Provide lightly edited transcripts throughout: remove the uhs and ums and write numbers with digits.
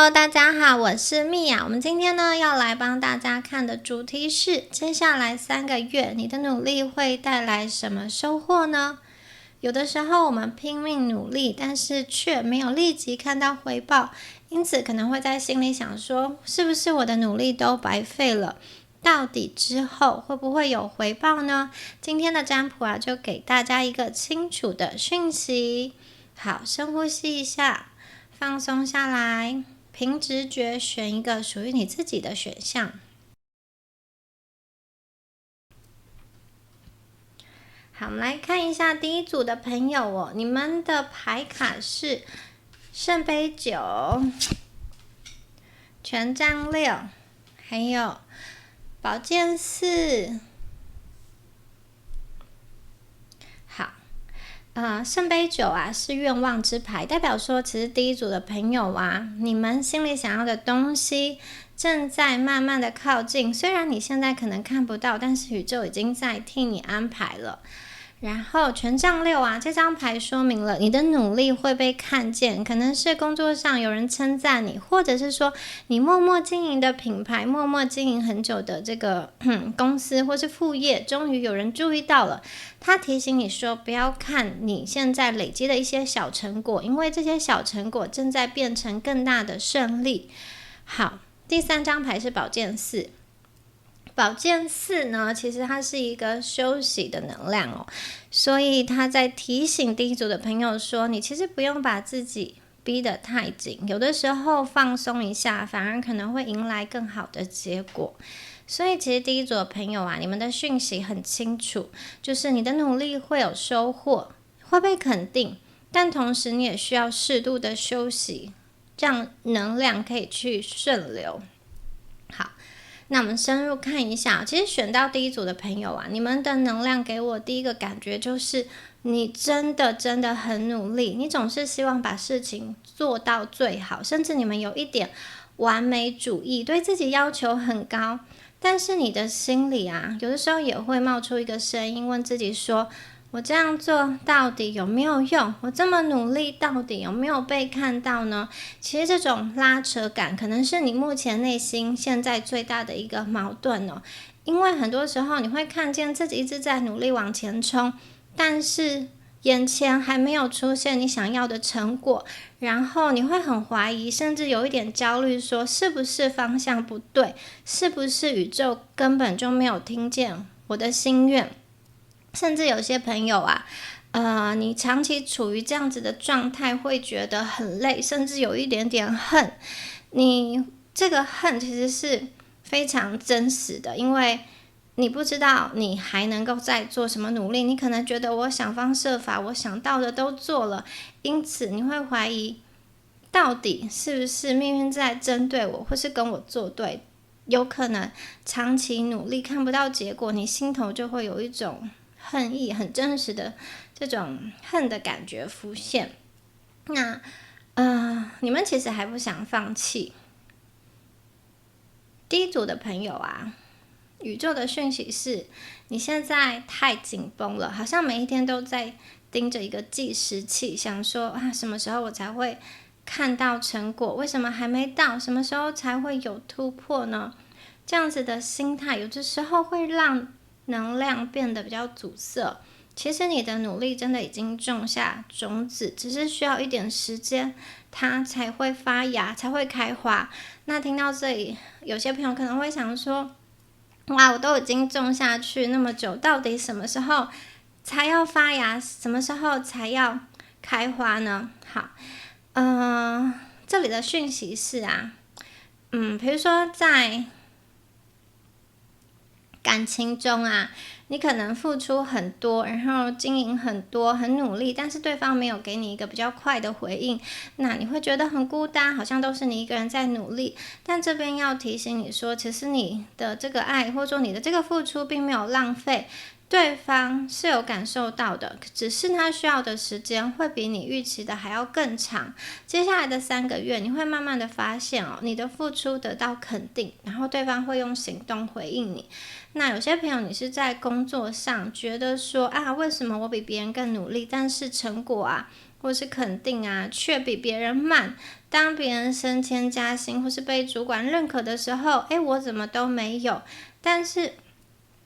Hello， 大家好，我是蜜雅。我们今天呢要来帮大家看的主题是：接下来3个月，你的努力会带来什么收获呢？有的时候我们拼命努力，但是却没有立即看到回报，因此可能会在心里想说，是不是我的努力都白费了？到底之后会不会有回报呢？今天的占卜啊，就给大家一个清楚的讯息。好，深呼吸一下，放松下来，凭直觉选一个属于你自己的选项。好，我们来看一下第一组的朋友哦，你们的牌卡是圣杯9、权杖6，还有宝剑4。圣杯9啊是愿望之牌，代表说其实第一组的朋友啊，你们心里想要的东西正在慢慢的靠近，虽然你现在可能看不到，但是宇宙已经在替你安排了。然后权杖6啊，这张牌说明了你的努力会被看见，可能是工作上有人称赞你，或者是说你默默经营的品牌，默默经营很久的这个公司或是副业，终于有人注意到了。他提醒你说，不要看你现在累积的一些小成果，因为这些小成果正在变成更大的胜利。好，第3张牌是宝剑4。宝剑4呢，其实它是一个休息的能量哦，所以他在提醒第一组的朋友说，你其实不用把自己逼得太紧，有的时候放松一下，反而可能会迎来更好的结果。所以其实第一组的朋友啊，你们的讯息很清楚，就是你的努力会有收获，会被肯定，但同时你也需要适度的休息，让能量可以去顺流。好，那我们深入看一下，其实选到第一组的朋友啊，你们的能量给我第一个感觉就是你真的很努力，你总是希望把事情做到最好，甚至你们有一点完美主义，对自己要求很高，但是你的心里啊，有的时候也会冒出一个声音，问自己说，我这样做到底有没有用？我这么努力到底有没有被看到呢？其实这种拉扯感可能是你目前内心现在最大的一个矛盾哦。因为很多时候你会看见自己一直在努力往前冲，但是眼前还没有出现你想要的成果，然后你会很怀疑，甚至有一点焦虑，说是不是方向不对？是不是宇宙根本就没有听见我的心愿？甚至有些朋友啊，你长期处于这样子的状态，会觉得很累，甚至有一点点恨。你这个恨其实是非常真实的，因为你不知道你还能够再做什么努力，你可能觉得我想方设法，我想到的都做了，因此你会怀疑，到底是不是命运在针对我，或是跟我作对？有可能长期努力看不到结果，你心头就会有一种恨意，很真实的这种恨的感觉浮现。那你们其实还不想放弃。第一组的朋友啊，宇宙的讯息是你现在太紧绷了，好像每一天都在盯着一个计时器，想说什么时候我才会看到成果？为什么还没到？什么时候才会有突破呢？这样子的心态有的时候会让能量变得比较阻塞。其实你的努力真的已经种下种子，只是需要一点时间，它才会发芽，才会开花。那听到这里，有些朋友可能会想说，哇，我都已经种下去那么久，到底什么时候才要发芽？什么时候才要开花呢？好，这里的讯息是比如说在感情中啊，你可能付出很多，然后经营很多，很努力，但是对方没有给你一个比较快的回应，那你会觉得很孤单，好像都是你一个人在努力。但这边要提醒你说，其实你的这个爱，或者说你的这个付出并没有浪费，对方是有感受到的，只是他需要的时间会比你预期的还要更长。接下来的3个月，你会慢慢的发现你的付出得到肯定，然后对方会用行动回应你。那有些朋友，你是在工作上觉得说为什么我比别人更努力，但是成果或是肯定啊，却比别人慢。当别人升迁加薪或是被主管认可的时候，我怎么都没有。但是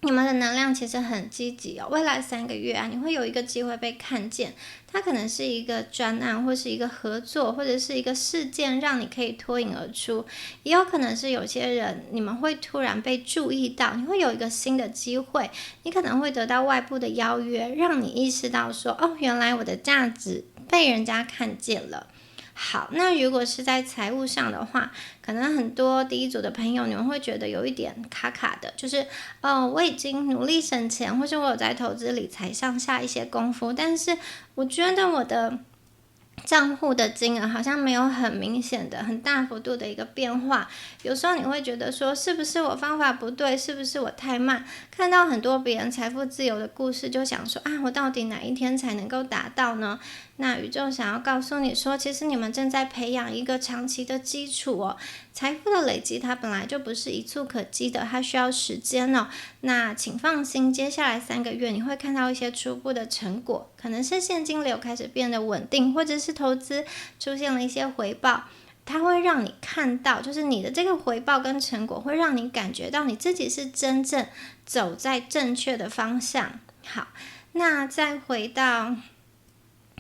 你们的能量其实很积极哦，未来3个月啊，你会有一个机会被看见，它可能是一个专案，或是一个合作，或者是一个事件，让你可以脱颖而出，也有可能是有些人你们会突然被注意到，你会有一个新的机会，你可能会得到外部的邀约，让你意识到说，原来我的价值被人家看见了。好，那如果是在财务上的话，可能很多第一组的朋友，你们会觉得有一点卡卡的，就是我已经努力省钱，或是我有在投资理财上下一些功夫，但是我觉得我的账户的金额好像没有很明显的、很大幅度的一个变化。有时候你会觉得说，是不是我方法不对？是不是我太慢？看到很多别人财富自由的故事，就想说我到底哪一天才能够达到呢？那宇宙想要告诉你说，其实你们正在培养一个长期的基础哦。财富的累积它本来就不是一触可及的，它需要时间哦。那请放心，接下来3个月你会看到一些初步的成果，可能是现金流开始变得稳定，或者是投资出现了一些回报。它会让你看到，就是你的这个回报跟成果会让你感觉到你自己是真正走在正确的方向。好，那再回到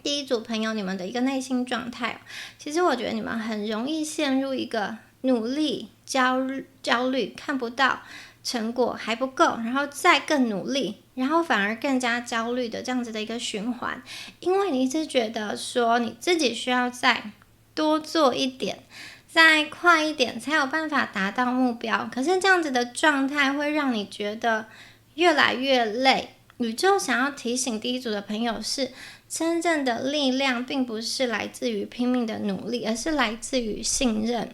第一组朋友，你们的一个内心状态，其实我觉得你们很容易陷入一个努力、焦虑，看不到成果还不够，然后再更努力，然后反而更加焦虑的这样子的一个循环，因为你一直觉得说你自己需要再多做一点，再快一点才有办法达到目标。可是这样子的状态会让你觉得越来越累。宇宙想要提醒第一组的朋友是，真正的力量并不是来自于拼命的努力，而是来自于信任。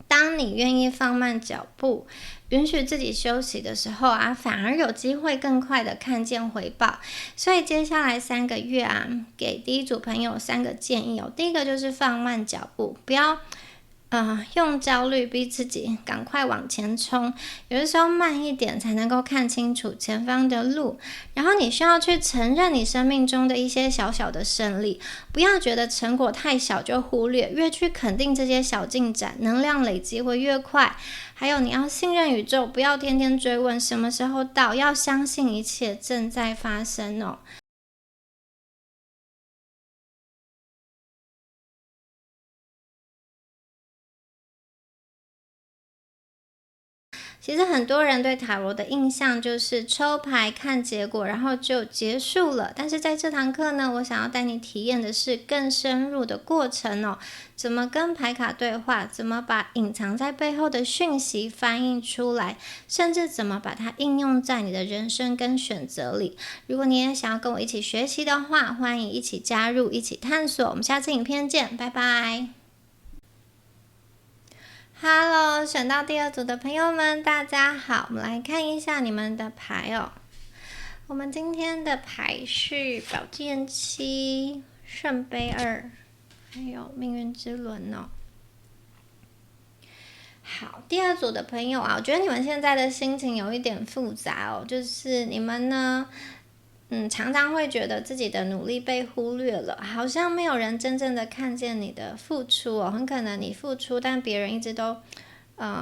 当你愿意放慢脚步，允许自己休息的时候反而有机会更快的看见回报。所以接下来3个月给第一组朋友3个建议哦。第一个就是放慢脚步，不要用焦虑逼自己赶快往前冲，有的时候慢一点才能够看清楚前方的路。然后你需要去承认你生命中的一些小小的胜利，不要觉得成果太小就忽略，越去肯定这些小进展，能量累积会越快。还有你要信任宇宙，不要天天追问什么时候到，要相信一切正在发生哦。其实很多人对塔罗的印象就是抽牌看结果，然后就结束了。但是在这堂课呢，我想要带你体验的是更深入的过程哦。怎么跟牌卡对话，怎么把隐藏在背后的讯息翻译出来，甚至怎么把它应用在你的人生跟选择里。如果你也想要跟我一起学习的话，欢迎一起加入，一起探索。我们下次影片见，拜拜。Hello， 选到第2组的朋友们，大家好。我们来看一下你们的牌哦。我们今天的牌是宝剑7、圣杯2，还有命运之轮哦。好，第2组的朋友我觉得你们现在的心情有一点复杂哦，就是你们呢，常常会觉得自己的努力被忽略了，好像没有人真正的看见你的付出哦。很可能你付出，但别人一直都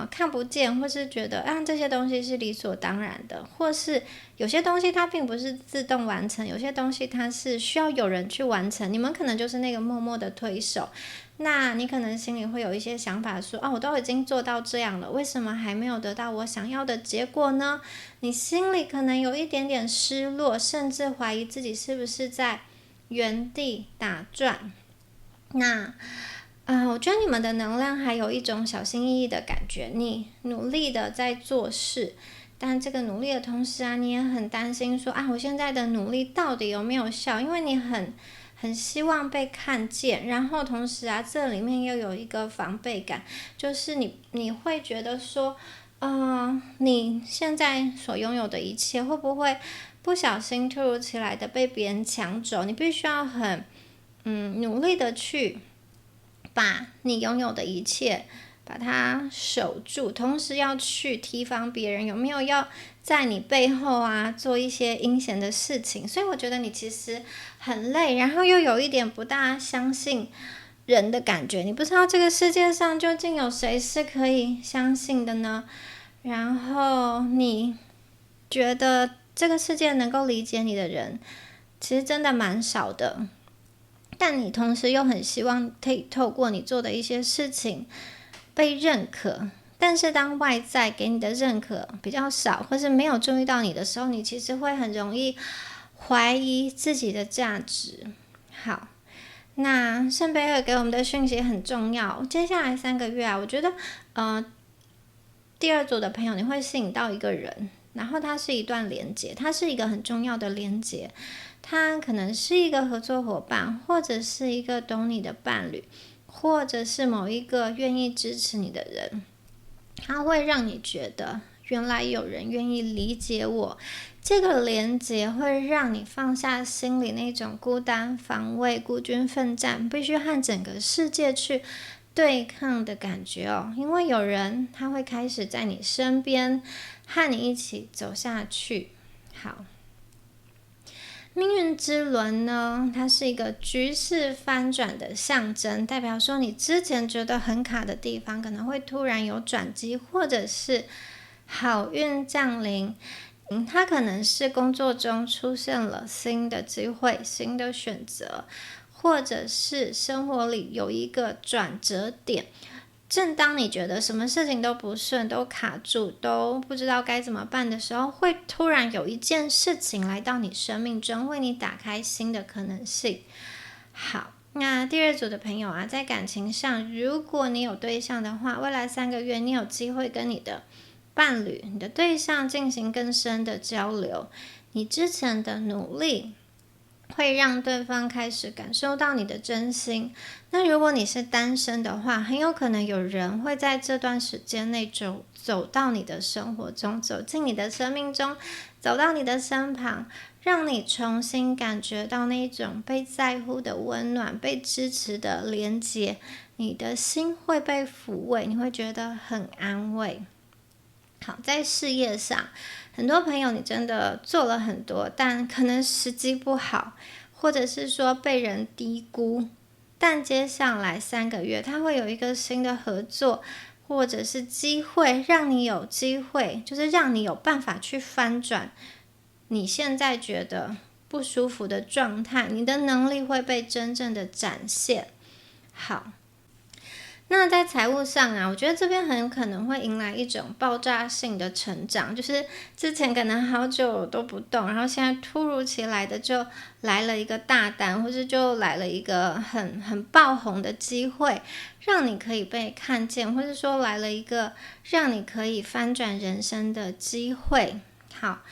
看不见，或是觉得这些东西是理所当然的，或是有些东西它并不是自动完成，有些东西它是需要有人去完成，你们可能就是那个默默的推手。那你可能心里会有一些想法说，我都已经做到这样了，为什么还没有得到我想要的结果呢？你心里可能有一点点失落，甚至怀疑自己是不是在原地打转。那我觉得你们的能量还有一种小心翼翼的感觉，你努力的在做事，但这个努力的同时你也很担心说我现在的努力到底有没有效，因为你很希望被看见，然后同时这里面又有一个防备感，就是你会觉得说你现在所拥有的一切会不会不小心突如其来的被别人抢走，你必须要很努力的去把你拥有的一切把它守住，同时要去提防别人有没有要在你背后啊做一些阴险的事情。所以我觉得你其实很累，然后又有一点不大相信人的感觉，你不知道这个世界上究竟有谁是可以相信的呢？然后你觉得这个世界能够理解你的人其实真的蛮少的，但你同时又很希望可以透过你做的一些事情被认可，但是当外在给你的认可比较少，或是没有注意到你的时候，你其实会很容易怀疑自己的价值。好，那圣杯二给我们的讯息很重要。接下来3个月啊，我觉得第二组的朋友你会吸引到一个人，然后它是一段连结，它是一个很重要的连结，它可能是一个合作伙伴，或者是一个懂你的伴侣，或者是某一个愿意支持你的人，它会让你觉得原来有人愿意理解我。这个连结会让你放下心里那种孤单、防卫、孤军奋战，必须和整个世界去对抗的感觉哦。因为有人他会开始在你身边，和你一起走下去。好，命运之轮呢，它是一个局势翻转的象征，代表说你之前觉得很卡的地方，可能会突然有转机，或者是好运降临。它可能是工作中出现了新的机会、新的选择，或者是生活里有一个转折点。正当你觉得什么事情都不顺，都卡住，都不知道该怎么办的时候，会突然有一件事情来到你生命中，为你打开新的可能性。好，那第二组的朋友啊，在感情上，如果你有对象的话，未来3个月你有机会跟你的伴侣、你的对象进行更深的交流，你之前的努力会让对方开始感受到你的真心。那如果你是单身的话，很有可能有人会在这段时间内走到你的生活中，走进你的生命中，走到你的身旁，让你重新感觉到那种被在乎的温暖，被支持的连结，你的心会被抚慰，你会觉得很安慰。好，在事业上，很多朋友你真的做了很多，但可能时机不好，或者是说被人低估。但接下来3个月，它会有一个新的合作，或者是机会，让你有机会，就是让你有办法去翻转你现在觉得不舒服的状态，你的能力会被真正的展现。好。那在财务上啊，我觉得这边很有可能会迎来一种爆炸性的成长，就是之前可能好久都不动，然后现在突如其来的就来了一个大单，或是就来了一个很爆红的机会，让你可以被看见，或是说来了一个让你可以翻转人生的机会。好，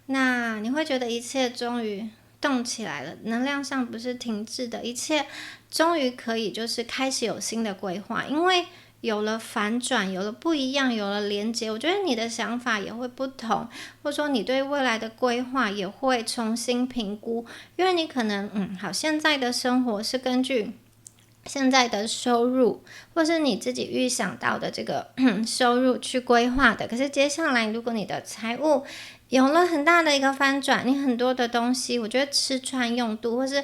那你会觉得一切终于动起来了，能量上不是停滞的，一切终于可以就是开始有新的规划，因为有了反转，有了不一样，有了连接，我觉得你的想法也会不同，或者说你对未来的规划也会重新评估，因为你可能好，现在的生活是根据现在的收入，或是你自己预想到的这个收入去规划的，可是接下来如果你的财务有了很大的一个翻转，你很多的东西，我觉得吃穿用度或是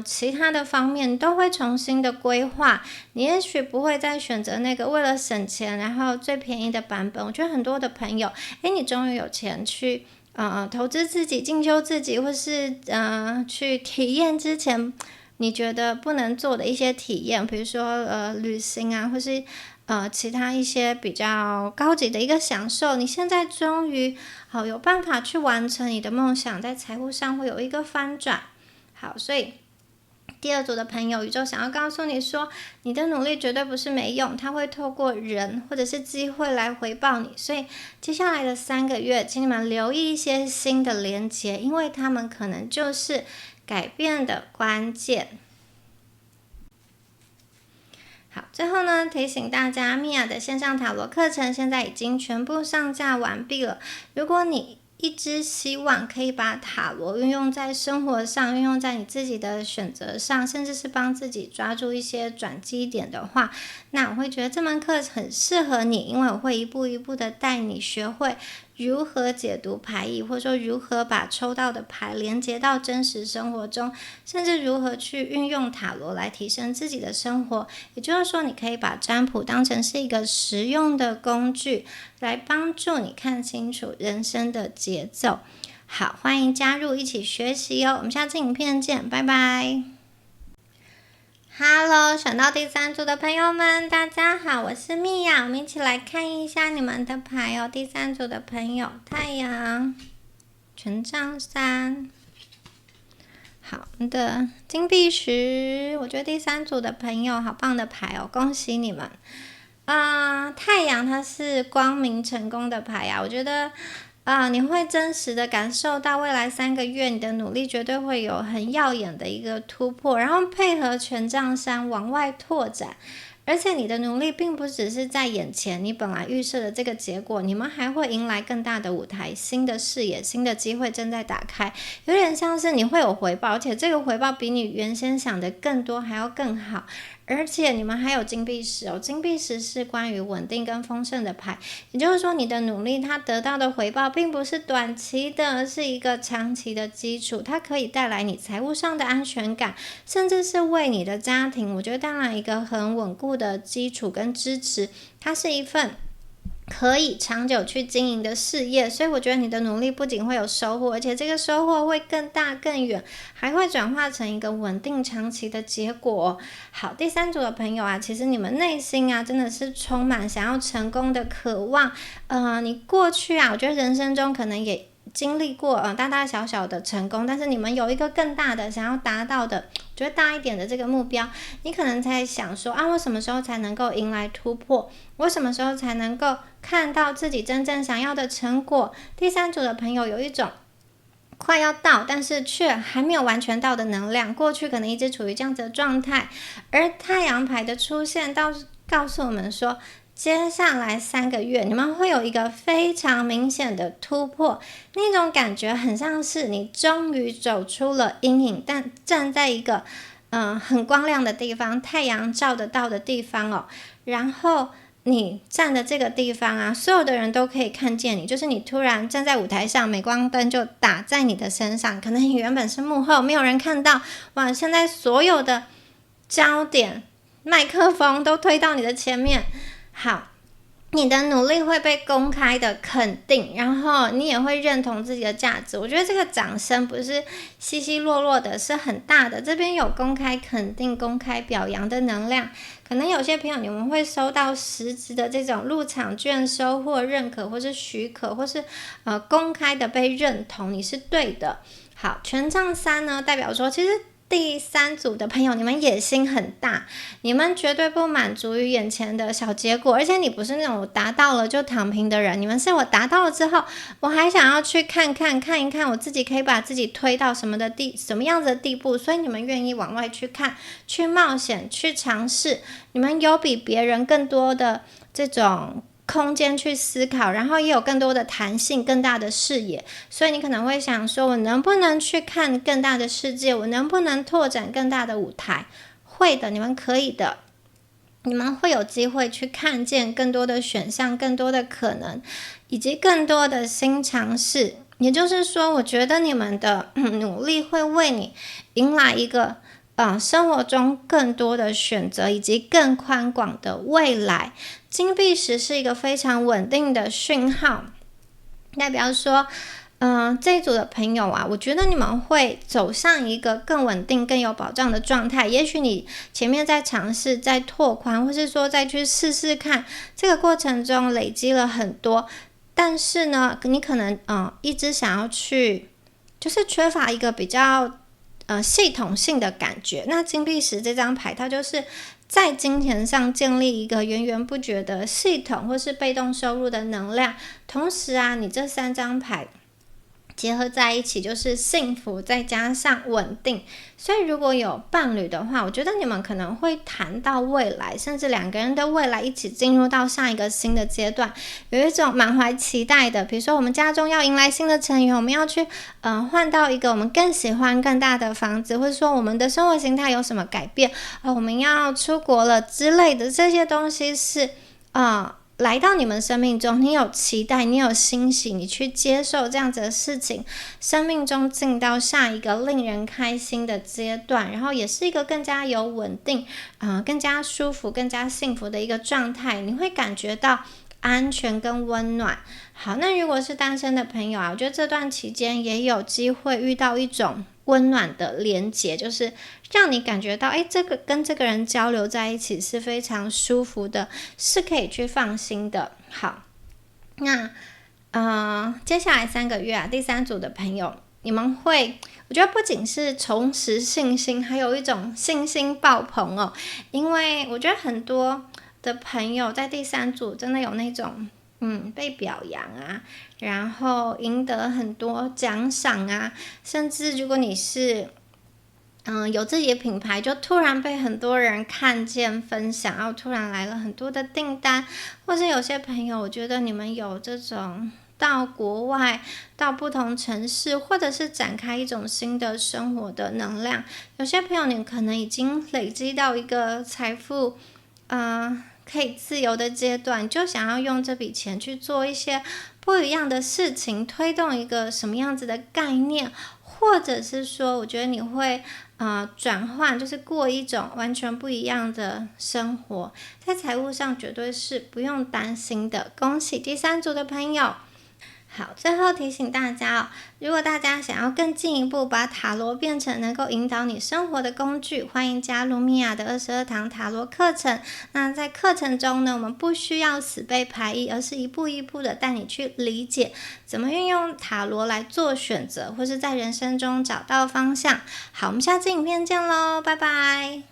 其他的方面都会重新的规划。你也许不会再选择那个为了省钱然后最便宜的版本。我觉得很多的朋友，你终于有钱去投资自己、进修自己，或是去体验之前你觉得不能做的一些体验，比如说旅行啊，或是其他一些比较高级的一个享受，你现在终于好有办法去完成你的梦想，在财务上会有一个翻转。好，所以第二组的朋友，宇宙想要告诉你说，你的努力绝对不是没用，它会透过人或者是机会来回报你。所以接下来的3个月，请你们留意一些新的连结，因为他们可能就是改变的关键。好，最后呢，提醒大家，米娅的线上塔罗课程现在已经全部上架完毕了。如果你一直希望可以把塔罗运用在生活上，运用在你自己的选择上，甚至是帮自己抓住一些转机点的话，那我会觉得这门课很适合你，因为我会一步一步的带你学会如何解读牌意，或者说如何把抽到的牌连接到真实生活中，甚至如何去运用塔罗来提升自己的生活。也就是说，你可以把占卜当成是一个实用的工具，来帮助你看清楚人生的节奏。好，欢迎加入一起学习哦，我们下次影片见，拜拜。Hello， 选到第3组的朋友们，大家好，我是蜜雅，我们一起来看一下你们的牌哦。第3组的朋友，太阳、权杖3，好的，金币10，我觉得第3组的朋友好棒的牌哦，恭喜你们。太阳它是光明成功的牌啊，我觉得你会真实的感受到未来3个月你的努力绝对会有很耀眼的一个突破，然后配合权杖3往外拓展，而且你的努力并不只是在眼前你本来预设的这个结果，你们还会迎来更大的舞台，新的视野，新的机会正在打开，有点像是你会有回报，而且这个回报比你原先想的更多还要更好。而且你们还有金币10哦，金币10是关于稳定跟丰盛的牌，也就是说你的努力它得到的回报并不是短期的，而是一个长期的基础，它可以带来你财务上的安全感，甚至是为你的家庭，我觉得当然一个很稳固的基础跟支持，它是一份可以长久去经营的事业，所以我觉得你的努力不仅会有收获，而且这个收获会更大更远，还会转化成一个稳定长期的结果。好，第3组的朋友啊，其实你们内心啊真的是充满想要成功的渴望。你过去啊，我觉得人生中可能也经历过大大小小的成功，但是你们有一个更大的想要达到的，我觉得大一点的这个目标，你可能在想说我什么时候才能够迎来突破，我什么时候才能够看到自己真正想要的成果。第3组的朋友有一种快要到但是却还没有完全到的能量，过去可能一直处于这样子的状态，而太阳牌的出现告诉我们说，接下来3个月你们会有一个非常明显的突破，那种感觉很像是你终于走出了阴影，但站在一个很光亮的地方，太阳照得到的地方哦，然后你站的这个地方啊，所有的人都可以看见你，就是你突然站在舞台上，镁光灯就打在你的身上，可能你原本是幕后没有人看到，哇，现在所有的焦点麦克风都推到你的前面。好，你的努力会被公开的肯定，然后你也会认同自己的价值。我觉得这个掌声不是稀稀落落的，是很大的，这边有公开肯定、公开表扬的能量。可能有些朋友你们会收到实质的这种入场券、收获认可，或是许可，或是公开的被认同，你是对的。好，权杖3呢，代表说其实第3组的朋友，你们野心很大，你们绝对不满足于眼前的小结果，而且你不是那种我达到了就躺平的人，你们是我达到了之后，我还想要去看一看我自己可以把自己推到什么样子的地步，所以你们愿意往外去看，去冒险，去尝试，你们有比别人更多的这种空间去思考，然后也有更多的弹性，更大的视野，所以你可能会想说，我能不能去看更大的世界，我能不能拓展更大的舞台？会的，你们可以的，你们会有机会去看见更多的选项，更多的可能，以及更多的新尝试。也就是说，我觉得你们的努力会为你迎来一个生活中更多的选择，以及更宽广的未来。金币10是一个非常稳定的讯号，代表说这一组的朋友啊，我觉得你们会走向一个更稳定、更有保障的状态。也许你前面在尝试、在拓宽，或是说再去试试看，这个过程中累积了很多，但是呢，你可能一直想要去，就是缺乏一个比较系统性的感觉。那金币10这张牌，它就是在金钱上建立一个源源不绝的系统，或是被动收入的能量。同时啊，你这3张牌结合在一起就是幸福再加上稳定。所以如果有伴侣的话，我觉得你们可能会谈到未来，甚至两个人的未来一起进入到下一个新的阶段，有一种满怀期待的，比如说我们家中要迎来新的成员，我们要去换到一个我们更喜欢更大的房子，或者说我们的生活形态有什么改变，我们要出国了之类的，这些东西是来到你们生命中，你有期待，你有欣喜，你去接受这样子的事情，生命中进到下一个令人开心的阶段，然后也是一个更加有稳定更加舒服更加幸福的一个状态，你会感觉到安全跟温暖。好，那如果是单身的朋友我觉得这段期间也有机会遇到一种温暖的连结，就是让你感觉到这个跟这个人交流在一起是非常舒服的，是可以去放心的。好，那接下来3个月第3组的朋友，你们会我觉得不仅是重拾信心，还有一种信心爆棚因为我觉得很多的朋友在第3组真的有那种被表扬然后赢得很多奖赏甚至如果你是有自己的品牌，就突然被很多人看见分享，然后突然来了很多的订单，或是有些朋友我觉得你们有这种到国外到不同城市，或者是展开一种新的生活的能量，有些朋友你可能已经累积到一个财富可以自由的阶段，就想要用这笔钱去做一些不一样的事情，推动一个什么样子的概念，或者是说我觉得你会转换，就是过一种完全不一样的生活，在财务上绝对是不用担心的。恭喜第3组的朋友。好，最后提醒大家如果大家想要更进一步把塔罗变成能够引导你生活的工具，欢迎加入米娅的22堂塔罗课程。那在课程中呢，我们不需要死背牌意，而是一步一步的带你去理解怎么运用塔罗来做选择，或是在人生中找到方向。好，我们下次影片见咯，拜拜。